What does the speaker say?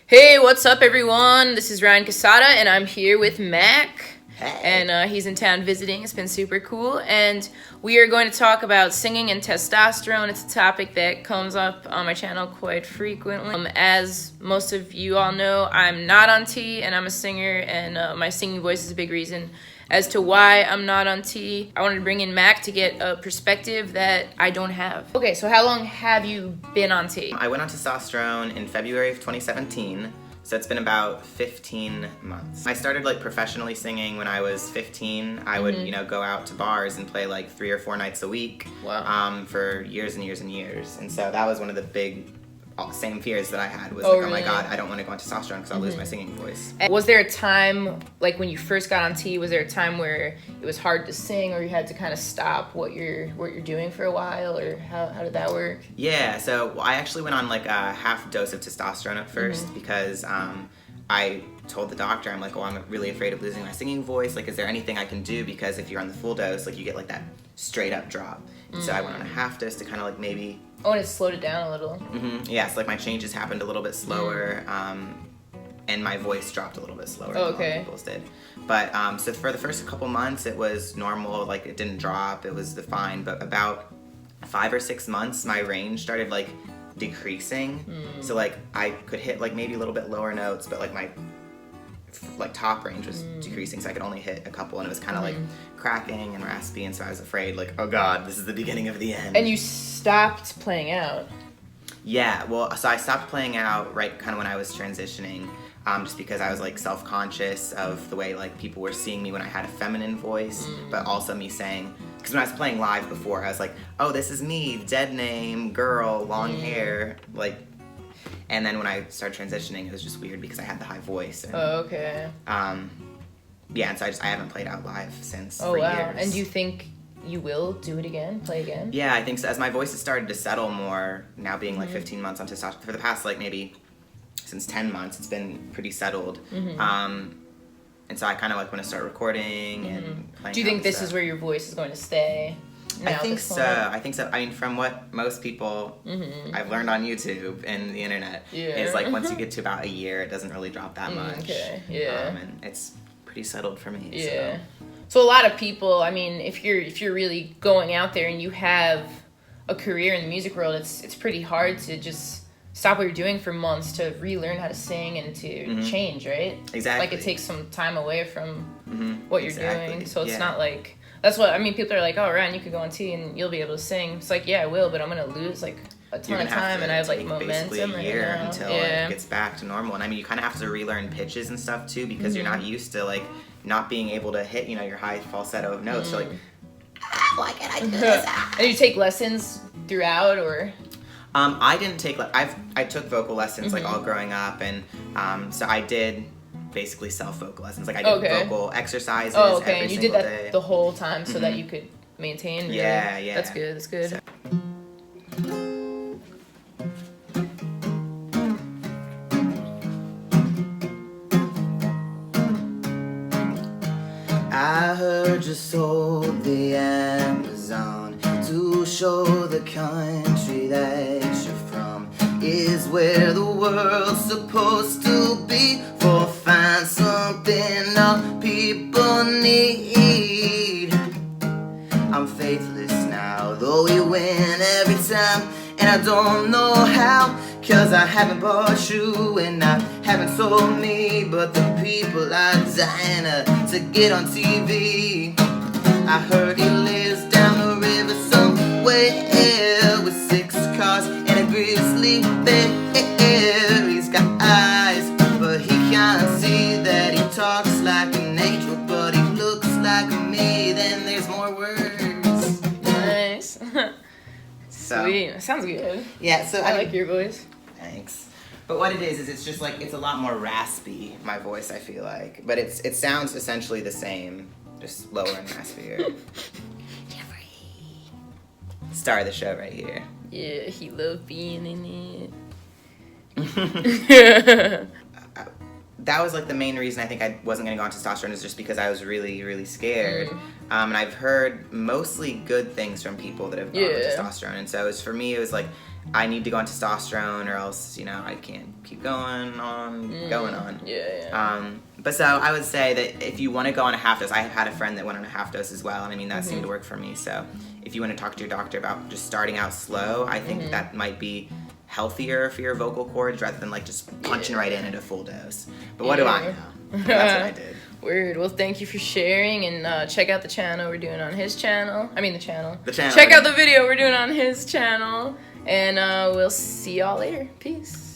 Hey, what's up, everyone? This is Ryan Cassata, and I'm here with Mac. Hey. And he's in town visiting. It's been super cool. And we are going to talk about singing and testosterone. It's a topic that comes up on my channel quite frequently. As most of you all know, I'm not on T, and I'm a singer, and my singing voice is a big reason as to why I'm not on T. I wanted to bring in Mac to get a perspective that I don't have. Okay, so how long have you been on T? I went on testosterone in February of 2017, so it's been about 15 months. I started professionally singing when I was 15. I would, go out to bars and play 3 or 4 nights a week. Wow. For years and years and years. And so that was one of the big same fears that I had was Oh, oh my really? God, I don't want to go on testosterone because I'll lose my singing voice. Was there a time, when you first got on T, was there a time where it was hard to sing, or you had to kind of stop what you're doing for a while, or how did that work? Yeah, so I actually went on a half dose of testosterone at first because I told the doctor, I'm I'm really afraid of losing my singing voice. Is there anything I can do? Because if you're on the full dose, you get that straight up drop. And so I went on a half dose to kind of maybe... Oh, and it slowed it down a little. Yeah, so my changes happened a little bit slower, and my voice dropped a little bit slower than a lot of people's did. But so for the first couple months, it was normal. It didn't drop. It was fine. But about 5 or 6 months, my range started decreasing. So I could hit maybe a little bit lower notes, but my top range was decreasing, so I could only hit a couple, and it was kind of cracking and raspy, and so I was afraid oh God, this is the beginning of the end. And you stopped playing out. Yeah, well, so I stopped playing out right kind of when I was transitioning, just because I was self-conscious of the way people were seeing me when I had a feminine voice, but also me saying, because when I was playing live before, I was oh, this is me, dead name, girl, long hair, and then when I started transitioning, it was just weird because I had the high voice. And, Oh, okay. Yeah, and so I haven't played out live since Oh, for wow. years. And do you think you will do it again, play again? Yeah, I think so. As my voice has started to settle more, now being 15 months on testosterone, for the past maybe since 10 months, it's been pretty settled. And so I kind of want to start recording and playing. Do you think this is where your voice is going to stay? I think so. I think so. I mean, from what most people I've learned on YouTube and the internet is once you get to about a year, it doesn't really drop that much. Okay, yeah. And it's pretty settled for me. Yeah. So a lot of people, I mean, if you're really going out there and you have a career in the music world, it's pretty hard to just stop what you're doing for months to relearn how to sing and to change, right? Exactly. It takes some time away from what you're doing. So it's not that's what I mean. People are oh, Ryan, you could go on T and you'll be able to sing. It's yeah, I will, but I'm gonna lose a ton of time, and I have momentum. Basically a year until it gets back to normal. And I mean, you kind of have to relearn pitches and stuff too, because you're not used to not being able to hit your high falsetto notes. You're why can't I do this? And you take lessons throughout, or? I didn't take I took vocal lessons all growing up, and so I did basically self-vocal lessons. I did vocal exercises every and you single did that day. the whole time so that you could maintain. Really? Yeah. That's good. So, I heard you sold the Amazon to show the country that you're from is where the world's supposed to be, for find something all people need. I'm faithless now, though we win every time, and I don't know how, 'cause I haven't bought you and I haven't sold me, but the people are dying to get on TV. I heard he lives down the river somewhere with 6 cars and a grizzly bear. He's got eyes, but he can't see that he talks like an angel, but he looks like me. Then there's more words. Nice. So, Sweet. Sounds good. yeah, so I like your voice. Thanks. But what it is it's just it's a lot more raspy, my voice, I feel like. But it sounds essentially the same, just lower and raspier. Jeffrey. Star of the show right here. Yeah, he loved being in it. That was the main reason I think I wasn't going to go on testosterone, is just because I was really, really scared. And I've heard mostly good things from people that have gone on testosterone. And so for me, it was I need to go on testosterone or else, you know, I can't keep going on. But so I would say that if you want to go on a half dose, I have had a friend that went on a half dose as well, and I mean, that seemed to work for me. So if you want to talk to your doctor about just starting out slow, I think that might be healthier for your vocal cords rather than like just punching right in at a full dose. But what do I know? That's what I did. Word. Well, thank you for sharing, and check out the channel we're doing on his channel. I mean the channel. The channel. Check out the video we're doing on his channel, and we'll see y'all later. Peace.